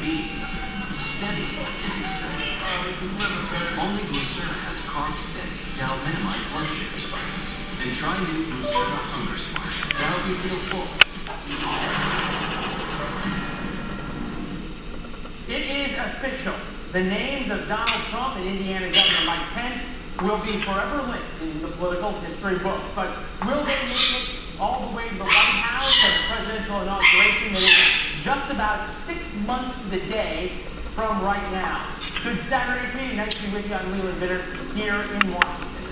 diabetes, Steady is exciting. Only Glucerna has Carb Steady to help minimize blood sugar spikes. And try new Glucerna Hunger Smart to help you feel full. It is official. The names of Donald Trump and Indiana Governor Mike Pence will be forever linked in the political history books. But will they make it all the way to the White House and the presidential inauguration that is just about 6 months to the day from right now? Good Saturday to you. Nice to be with you. I'm Leland Bitter here in Washington.